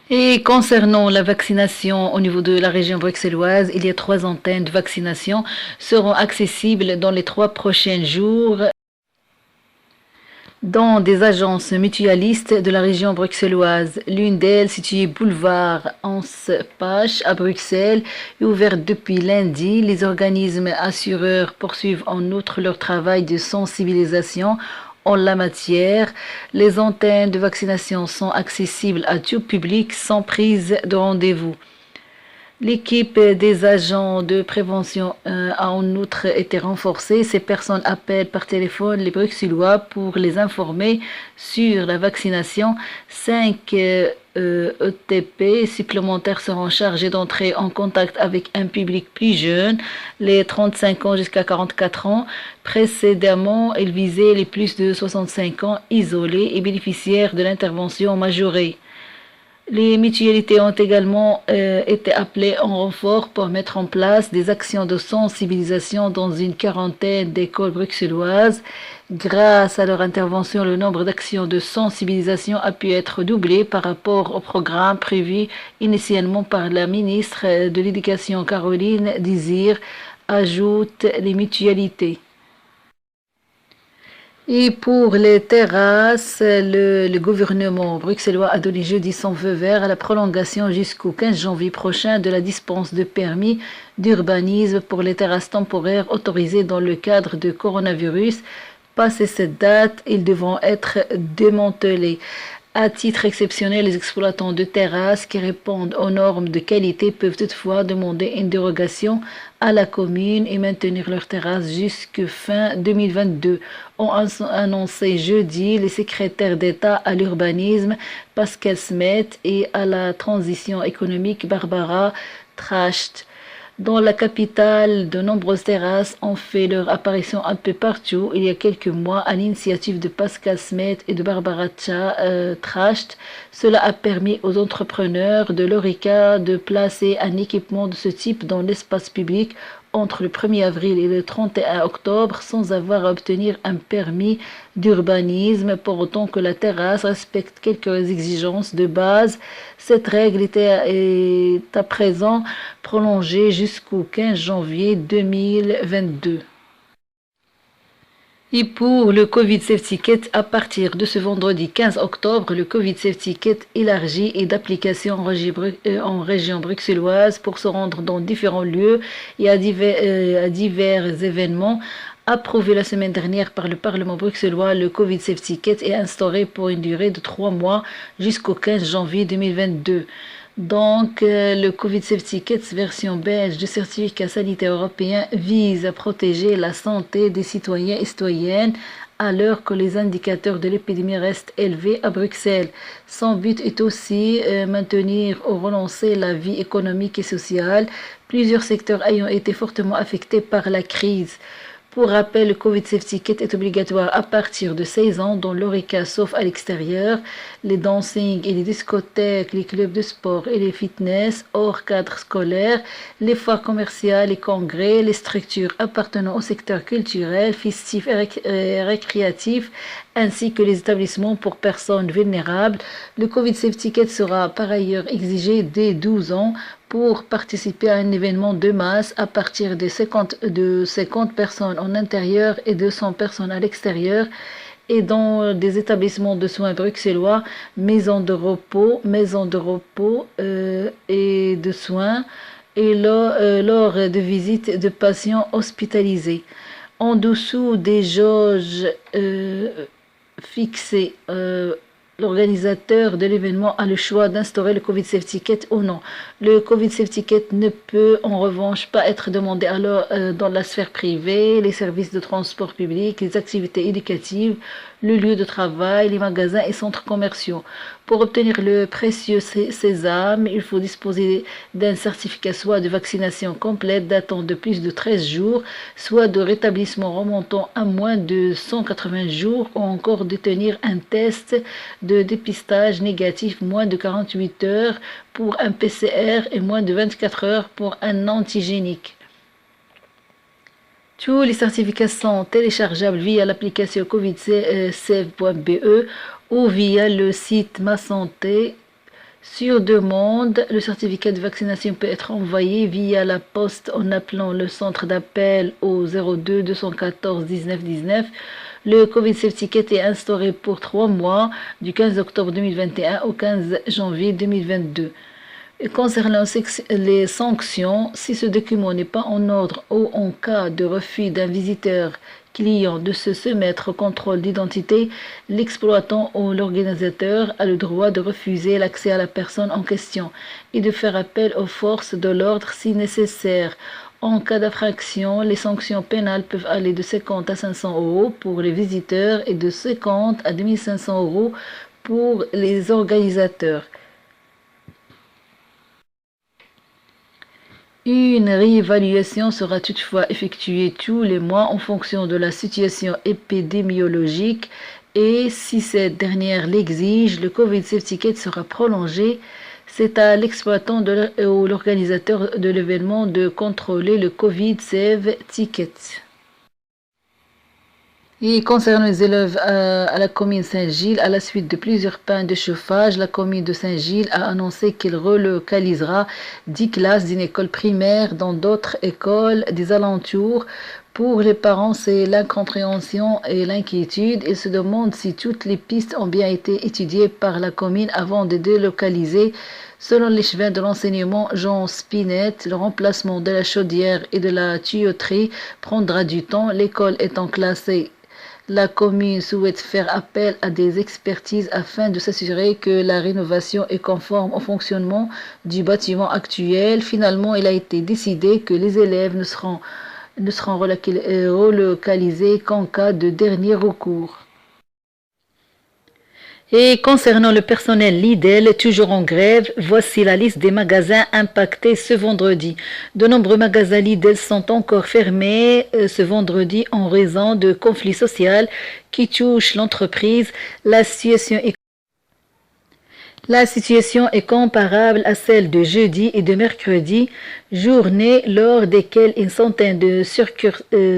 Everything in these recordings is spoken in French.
Et concernant la vaccination au niveau de la région bruxelloise, il y a 3 antennes de vaccination seront accessibles dans les 3 prochains jours dans des agences mutualistes de la région bruxelloise. L'une d'elles, située boulevard Anse-Pache à Bruxelles, est ouverte depuis lundi. Les organismes assureurs poursuivent en outre leur travail de sensibilisation en la matière. Les antennes de vaccination sont accessibles à tout public sans prise de rendez-vous. L'équipe des agents de prévention a en outre été renforcée. Ces personnes appellent par téléphone les Bruxellois pour les informer sur la vaccination. 5 ETP supplémentaires seront chargés d'entrer en contact avec un public plus jeune, les 35 ans jusqu'à 44 ans. Précédemment, ils visaient les plus de 65 ans isolés et bénéficiaires de l'intervention majorée. Les mutualités ont également été appelées en renfort pour mettre en place des actions de sensibilisation dans une quarantaine d'écoles bruxelloises. Grâce à leur intervention, le nombre d'actions de sensibilisation a pu être doublé par rapport au programme prévu initialement par la ministre de l'Éducation Caroline Désir, ajoutent les mutualités. Et pour les terrasses, le gouvernement bruxellois a donné jeudi son feu vert à la prolongation jusqu'au 15 janvier prochain de la dispense de permis d'urbanisme pour les terrasses temporaires autorisées dans le cadre de coronavirus. Passé cette date, ils devront être démantelés. À titre exceptionnel, les exploitants de terrasses qui répondent aux normes de qualité peuvent toutefois demander une dérogation à la commune et maintenir leurs terrasses jusqu'à fin 2022, ont annoncé jeudi les secrétaires d'État à l'urbanisme Pascal Smet et à la transition économique Barbara Tracht. Dans la capitale, de nombreuses terrasses ont fait leur apparition un peu partout il y a quelques mois à l'initiative de Pascal Smet et de Barbara Tracht. Cela a permis aux entrepreneurs de l'Orica de placer un équipement de ce type dans l'espace public entre le 1er avril et le 31 octobre sans avoir à obtenir un permis d'urbanisme pour autant que la terrasse respecte quelques exigences de base. Cette règle est à présent prolongée jusqu'au 15 janvier 2022. Et pour le Covid Safety Kit, à partir de ce vendredi 15 octobre, le Covid Safety Kit élargi est d'application en région bruxelloise pour se rendre dans différents lieux et à divers événements. Approuvé la semaine dernière par le Parlement bruxellois, le Covid Safety Kit est instauré pour une durée de 3 mois jusqu'au 15 janvier 2022. Donc, le Covid Safety Kit version belge du certificat sanitaire européen vise à protéger la santé des citoyens et citoyennes à l'heure que les indicateurs de l'épidémie restent élevés à Bruxelles. Son but est aussi maintenir ou relancer la vie économique et sociale, plusieurs secteurs ayant été fortement affectés par la crise. Pour rappel, le Covid Safety Kit est obligatoire à partir de 16 ans dans l'ORECA sauf à l'extérieur, les dancing et les discothèques, les clubs de sport et les fitness hors cadre scolaire, les foires commerciales et congrès, les structures appartenant au secteur culturel, festif et récréatif, ainsi que les établissements pour personnes vulnérables. Le Covid Safety Kit sera par ailleurs exigé dès 12 ans pour participer à un événement de masse à partir de 50 personnes en intérieur et 200 personnes à l'extérieur et dans des établissements de soins bruxellois, maisons de repos et de soins et lors de visites de patients hospitalisés. En dessous des jauges fixées, l'organisateur de l'événement a le choix d'instaurer le Covid Safety Kit ou non. Le Covid Safety Kit ne peut en revanche pas être demandé alors dans la sphère privée, les services de transport public, les activités éducatives, le lieu de travail, les magasins et centres commerciaux. Pour obtenir le précieux sésame, il faut disposer d'un certificat soit de vaccination complète datant de plus de 13 jours, soit de rétablissement remontant à moins de 180 jours, ou encore détenir un test de dépistage négatif moins de 48 heures pour un PCR et moins de 24 heures pour un antigénique. Tous les certificats sont téléchargeables via l'application covidsave.be ou via le site Ma Santé Sur demande, le certificat de vaccination peut être envoyé via la poste en appelant le centre d'appel au 02 214 19 19. Le Covid Safety Kit est instauré pour 3 mois, du 15 octobre 2021 au 15 janvier 2022. Concernant les sanctions, si ce document n'est pas en ordre ou en cas de refus d'un visiteur client de se soumettre au contrôle d'identité, l'exploitant ou l'organisateur a le droit de refuser l'accès à la personne en question et de faire appel aux forces de l'ordre si nécessaire. En cas d'infraction, les sanctions pénales peuvent aller de 50 à 500 euros pour les visiteurs et de 50 à 2500 euros pour les organisateurs. Une réévaluation sera toutefois effectuée tous les mois en fonction de la situation épidémiologique et si cette dernière l'exige, le Covid Safety Kit sera prolongé. C'est à l'exploitant ou l'organisateur de l'événement de contrôler le Covid Safety Kit. Et concernant les élèves à la commune Saint-Gilles, à la suite de plusieurs pannes de chauffage, la commune de Saint-Gilles a annoncé qu'elle relocalisera 10 classes d'une école primaire dans d'autres écoles des alentours. Pour les parents, c'est l'incompréhension et l'inquiétude. Ils se demandent si toutes les pistes ont bien été étudiées par la commune avant de délocaliser. Selon l'échevin de l'enseignement Jean Spinette, le remplacement de la chaudière et de la tuyauterie prendra du temps, l'école étant classée. La commune souhaite faire appel à des expertises afin de s'assurer que la rénovation est conforme au fonctionnement du bâtiment actuel. Finalement, il a été décidé que les élèves ne seront relocalisés qu'en cas de dernier recours. Et concernant le personnel Lidl, toujours en grève, voici la liste des magasins impactés ce vendredi. De nombreux magasins Lidl sont encore fermés ce vendredi en raison de conflits sociaux qui touchent l'entreprise. La situation est comparable à celle de jeudi et de mercredi, journée lors desquelles une centaine de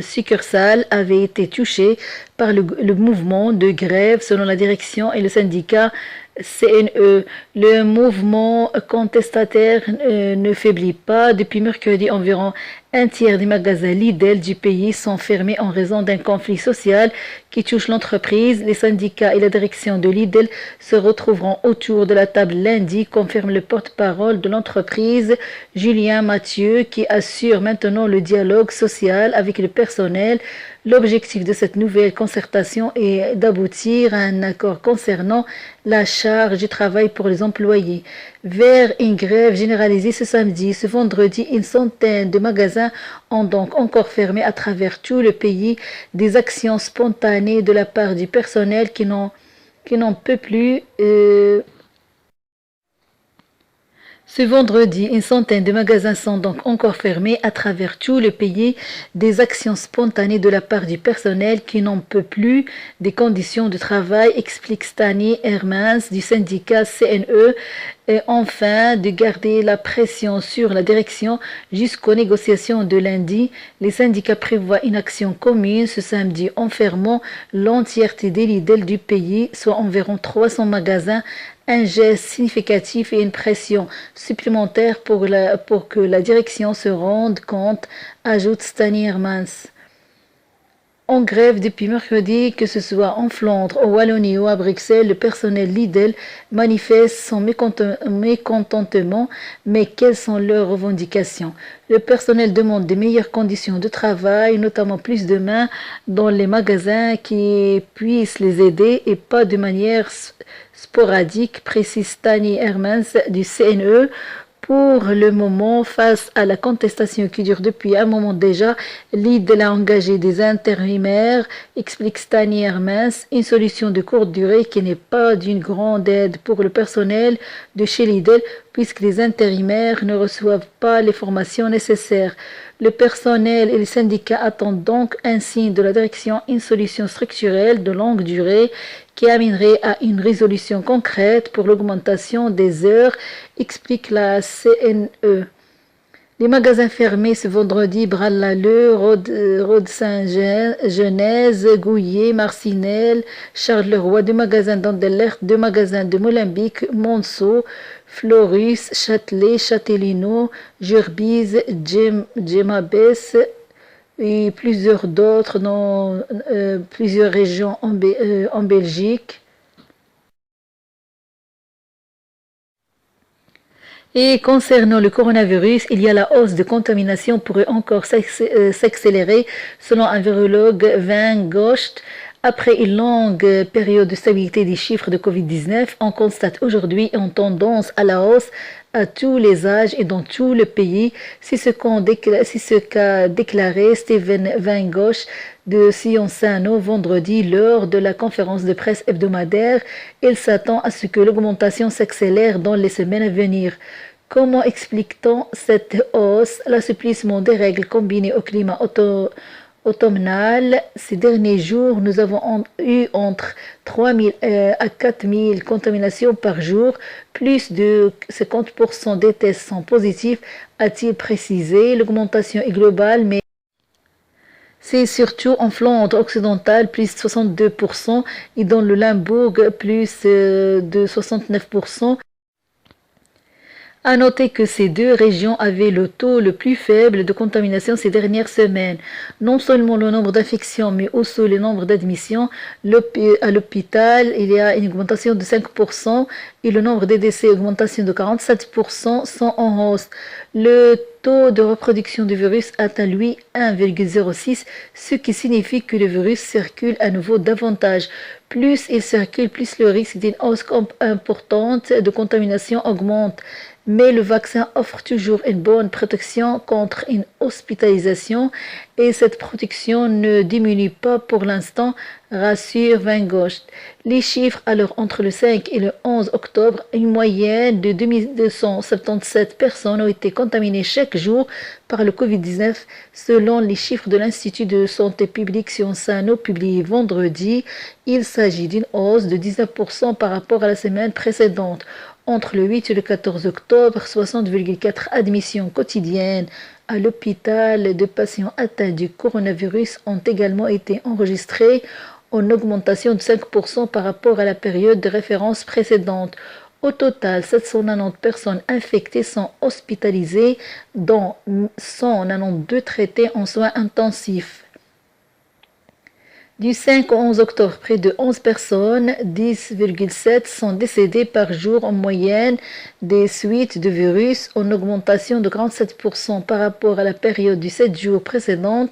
succursales avaient été touchées par le mouvement de grève selon la direction et le syndicat CNE. Le mouvement contestataire ne faiblit pas. Depuis mercredi, environ un tiers des magasins Lidl du pays sont fermés en raison d'un conflit social qui touche l'entreprise. Les syndicats et la direction de Lidl se retrouveront autour de la table lundi, confirme le porte-parole de l'entreprise, Julien Mathieu, qui assure maintenant le dialogue social avec le personnel. L'objectif de cette nouvelle concertation est d'aboutir à un accord concernant la charge du travail pour les employés. Vers une grève généralisée ce samedi, ce vendredi, une centaine de magasins ont donc encore fermé à travers tout le pays. Des actions spontanées de la part du personnel qui n'en peut plus. Ce vendredi, une centaine de magasins sont donc encore fermés à travers tout le pays. Des actions spontanées de la part du personnel qui n'en peut plus des conditions de travail, explique Stani Hermans du syndicat CNE. Et enfin, de garder la pression sur la direction jusqu'aux négociations de lundi. Les syndicats prévoient une action commune ce samedi en fermant l'entièreté des Lidl du pays, soit environ 300 magasins. Un geste significatif et une pression supplémentaire pour que la direction se rende compte, ajoute Stani Hermans. En grève depuis mercredi, que ce soit en Flandre, en Wallonie ou à Bruxelles, le personnel Lidl manifeste son mécontentement, mais quelles sont leurs revendications? Le personnel demande des meilleures conditions de travail, notamment plus de mains dans les magasins qui puissent les aider et pas de manière sporadique, précise Stani Hermans du CNE. Pour le moment, face à la contestation qui dure depuis un moment déjà, Lidl a engagé des intérimaires, explique Stani Hermans, une solution de courte durée qui n'est pas d'une grande aide pour le personnel de chez Lidl, puisque les intérimaires ne reçoivent pas les formations nécessaires. Le personnel et les syndicats attendent donc un signe de la direction, une solution structurelle de longue durée qui amènerait à une résolution concrète pour l'augmentation des heures, explique la CNE. Les magasins fermés ce vendredi, Braine-l'Alleud, Rhodes-Saint-Genèse, Gouillé, Marcinelle, Charleroi, deux magasins d'Andelert, deux magasins de Molenbeek, Monceau, Floris, Châtelet, Châtellino, Jurbise, Djemabès et plusieurs d'autres dans plusieurs régions en Belgique. Et concernant le coronavirus, il y a la hausse de contamination pourrait encore s'accélérer selon un virologue Van Gogh. Après une longue période de stabilité des chiffres de Covid-19, on constate aujourd'hui une tendance à la hausse à tous les âges et dans tout le pays. C'est ce qu'a déclaré Steven Van Gogh de Cienzano vendredi lors de la conférence de presse hebdomadaire. Il s'attend à ce que l'augmentation s'accélère dans les semaines à venir. Comment explique-t-on cette hausse? L'assouplissement des règles combinées au climat automnal. Ces derniers jours, nous avons eu entre 3 000 à 4 000 contaminations par jour. Plus de 50% des tests sont positifs, a-t-il précisé. L'augmentation est globale, mais c'est surtout en Flandre occidentale, plus de 62%, et dans le Limbourg, plus de 69%. À noter que ces deux régions avaient le taux le plus faible de contamination ces dernières semaines. Non seulement le nombre d'infections, mais aussi le nombre d'admissions à l'hôpital, il y a une augmentation de 5% et le nombre de décès, augmentation de 47%, sont en hausse. Le taux de reproduction du virus atteint lui 1,06, ce qui signifie que le virus circule à nouveau davantage. Plus il circule, plus le risque d'une hausse importante de contamination augmente. Mais le vaccin offre toujours une bonne protection contre une hospitalisation et cette protection ne diminue pas pour l'instant, rassure Van Gogh. Les chiffres, alors entre le 5 et le 11 octobre, une moyenne de 2277 personnes ont été contaminées chaque jour par le Covid-19 selon les chiffres de l'Institut de santé publique Cienzano publiés vendredi. Il s'agit d'une hausse de 19% par rapport à la semaine précédente. Entre le 8 et le 14 octobre, 60,4 admissions quotidiennes à l'hôpital de patients atteints du coronavirus ont également été enregistrées, en augmentation de 5% par rapport à la période de référence précédente. Au total, 790 personnes infectées sont hospitalisées, dont 192 traitées en soins intensifs. Du 5 au 11 octobre, près de 11 personnes, 10,7 sont décédées par jour en moyenne des suites de virus, en augmentation de 47% par rapport à la période du 7 jours précédente.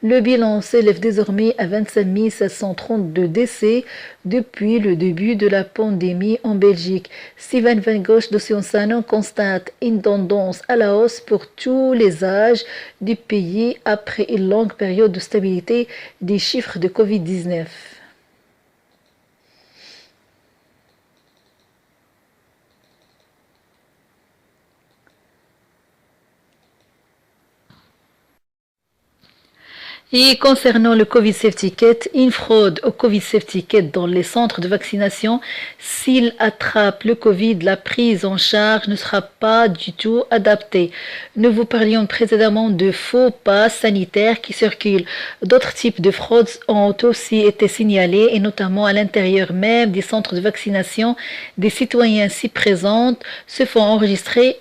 Le bilan s'élève désormais à 25 732 décès depuis le début de la pandémie en Belgique. Steven Van Gogh de Cienzano constate une tendance à la hausse pour tous les âges du pays après une longue période de stabilité des chiffres de Covid-19. Et concernant le Covid Safety Kit, une fraude au Covid Safety Kit dans les centres de vaccination, s'il attrape le Covid, la prise en charge ne sera pas du tout adaptée. Nous vous parlions précédemment de faux pas sanitaires qui circulent. D'autres types de fraudes ont aussi été signalés, et notamment à l'intérieur même des centres de vaccination. Des citoyens s'y présentent, se font enregistrer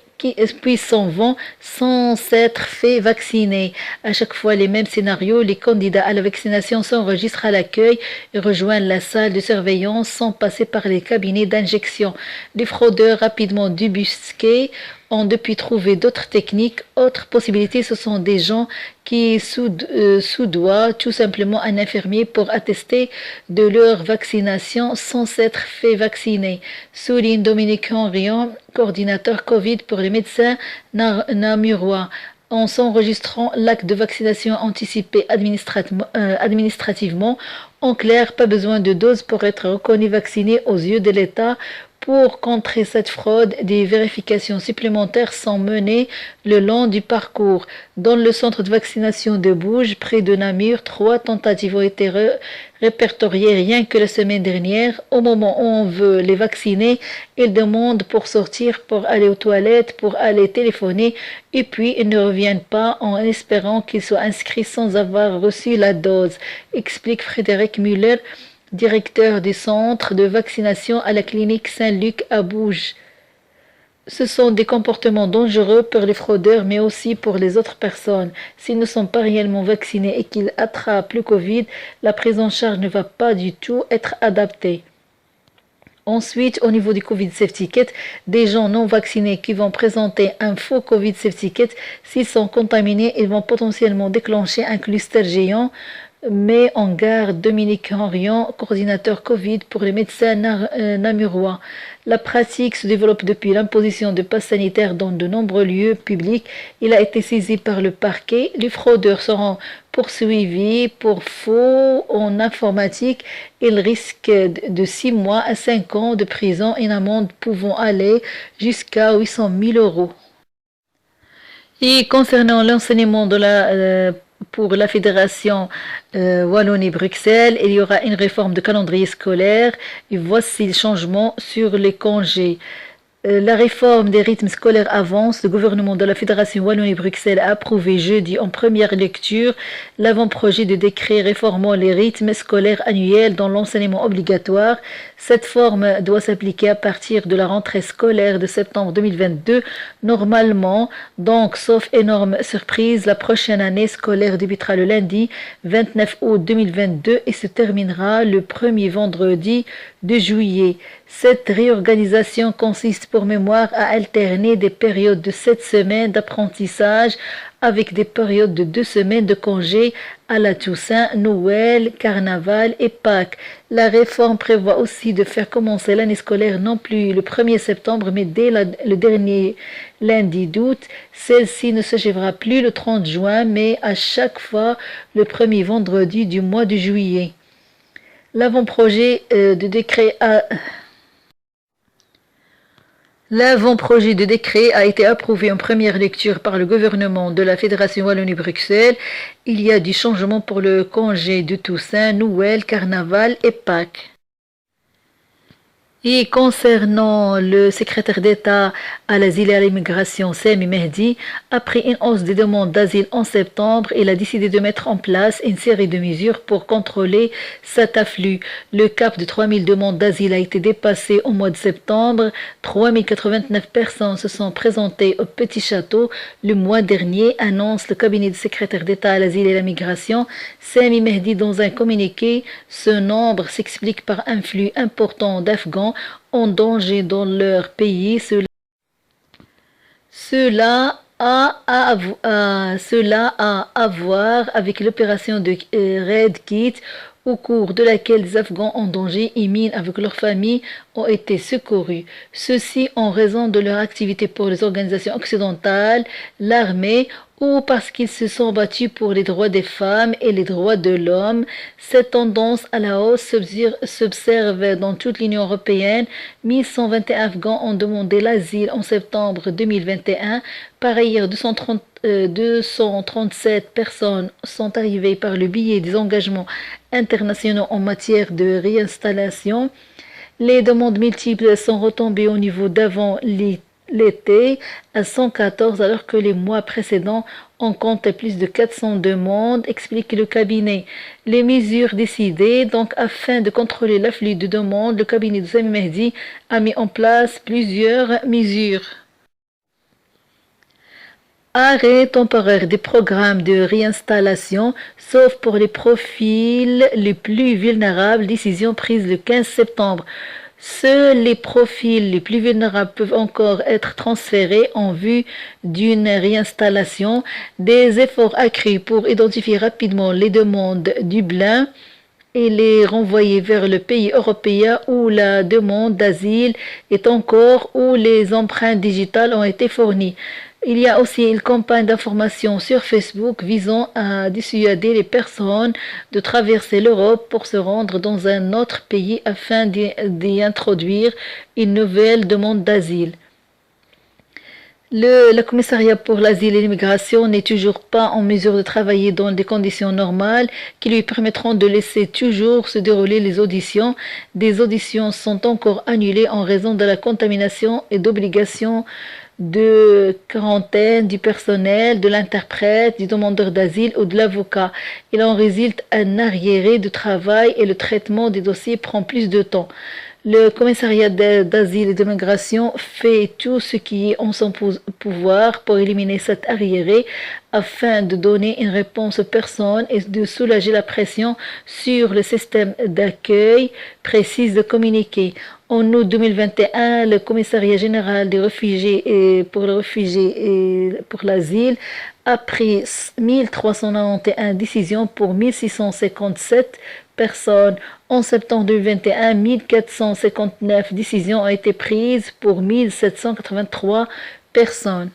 puis s'en vont sans s'être fait vacciner. À chaque fois, les mêmes scénarios, les candidats à la vaccination s'enregistrent à l'accueil et rejoignent la salle de surveillance sans passer par les cabinets d'injection. Les fraudeurs, rapidement débusqués, ont depuis trouvé d'autres techniques. Autre possibilité, ce sont des gens qui soudoient tout simplement un infirmier pour attester de leur vaccination sans s'être fait vacciner. Souligne Dominique Henrion, coordinateur Covid pour les médecins namurois. En s'enregistrant l'acte de vaccination anticipé administrativement, en clair, pas besoin de dose pour être reconnu vacciné aux yeux de l'État. Pour contrer cette fraude, des vérifications supplémentaires sont menées le long du parcours. Dans le centre de vaccination de Bouge, près de Namur, 3 tentatives ont été répertoriées rien que la semaine dernière. Au moment où on veut les vacciner, ils demandent pour sortir, pour aller aux toilettes, pour aller téléphoner, et puis ils ne reviennent pas en espérant qu'ils soient inscrits sans avoir reçu la dose, explique Frédéric Muller, directeur du centre de vaccination à la clinique Saint-Luc à Bouges. Ce sont des comportements dangereux pour les fraudeurs, mais aussi pour les autres personnes. S'ils ne sont pas réellement vaccinés et qu'ils attrapent le Covid, la prise en charge ne va pas du tout être adaptée. Ensuite, au niveau du Covid Safety Kit, des gens non vaccinés qui vont présenter un faux Covid Safety Kit, s'ils sont contaminés, ils vont potentiellement déclencher un cluster géant. Mais en garde Dominique Henrion, coordinateur Covid pour les médecins namurois. La pratique se développe depuis l'imposition de passes sanitaires dans de nombreux lieux publics. Il a été saisi par le parquet. Les fraudeurs seront poursuivis pour faux en informatique. Ils risquent de 6 mois à 5 ans de prison et une amende pouvant aller jusqu'à 800 000 euros. Et concernant l'enseignement pour la Fédération Wallonie-Bruxelles, il y aura une réforme de calendrier scolaire et voici le changement sur les congés. La réforme des rythmes scolaires avance. Le gouvernement de la Fédération Wallonie-Bruxelles a approuvé jeudi en première lecture l'avant-projet de décret réformant les rythmes scolaires annuels dans l'enseignement obligatoire. Cette forme doit s'appliquer à partir de la rentrée scolaire de septembre 2022. Normalement, donc, sauf énorme surprise, la prochaine année scolaire débutera le lundi 29 août 2022 et se terminera le premier vendredi de juillet. Cette réorganisation consiste pour mémoire à alterner des périodes de 7 semaines d'apprentissage avec des périodes de 2 semaines de congé à la Toussaint, Noël, Carnaval et Pâques. La réforme prévoit aussi de faire commencer l'année scolaire non plus le 1er septembre mais dès le dernier lundi d'août. Celle-ci ne s'achèvera plus le 30 juin mais à chaque fois le premier vendredi du mois de juillet. L'avant-projet de décret a été approuvé en première lecture par le gouvernement de la Fédération Wallonie-Bruxelles. Il y a du changement pour le congé de Toussaint, Noël, Carnaval et Pâques. Et concernant le secrétaire d'État à l'asile et à l'immigration, Sami Mehdi, après une hausse des demandes d'asile en septembre, il a décidé de mettre en place une série de mesures pour contrôler cet afflux. Le cap de 3000 demandes d'asile a été dépassé au mois de septembre. 3089 personnes se sont présentées au Petit Château le mois dernier, annonce le cabinet du secrétaire d'État à l'asile et à l'immigration. Sami Mehdi, dans un communiqué, ce nombre s'explique par un flux important d'Afghans en danger dans leur pays. Cela a à voir avec l'opération de Red Kit au cours de laquelle des Afghans en danger et mines avec leurs familles ont été secourus. Ceci en raison de leur activité pour les organisations occidentales, l'armée ou parce qu'ils se sont battus pour les droits des femmes et les droits de l'homme. Cette tendance à la hausse s'observe dans toute l'Union européenne. 1121 Afghans ont demandé l'asile en septembre 2021. Par ailleurs, 237 personnes sont arrivées par le biais des engagements internationaux en matière de réinstallation. Les demandes multiples sont retombées au niveau d'avant l'été à 114 alors que les mois précédents on comptait plus de 400 demandes, explique le cabinet. Les mesures décidées donc afin de contrôler l'afflux de demandes, le cabinet de Sami Mehdi a mis en place plusieurs mesures. Arrêt temporaire des programmes de réinstallation, sauf pour les profils les plus vulnérables, décision prise le 15 septembre. Seuls les profils les plus vulnérables peuvent encore être transférés en vue d'une réinstallation. Des efforts accrus pour identifier rapidement les demandes Dublin et les renvoyer vers le pays européen où la demande d'asile est encore où les empreintes digitales ont été fournies. Il y a aussi une campagne d'information sur Facebook visant à dissuader les personnes de traverser l'Europe pour se rendre dans un autre pays afin d'y introduire une nouvelle demande d'asile. Le commissariat pour l'asile et l'immigration n'est toujours pas en mesure de travailler dans des conditions normales qui lui permettront de laisser toujours se dérouler les auditions. Des auditions sont encore annulées en raison de la contamination et d'obligations de quarantaine du personnel, de l'interprète, du demandeur d'asile ou de l'avocat. Il en résulte un arriéré de travail et le traitement des dossiers prend plus de temps. Le commissariat d'asile et de migration fait tout ce qui est en son pouvoir pour éliminer cet arriéré afin de donner une réponse aux personnes et de soulager la pression sur le système d'accueil, précise le communiqué. En août 2021, le commissariat général des réfugiés et pour l'asile a pris 1391 décisions pour 1657 personnes. En septembre 2021, 1459 décisions ont été prises pour 1783 personnes.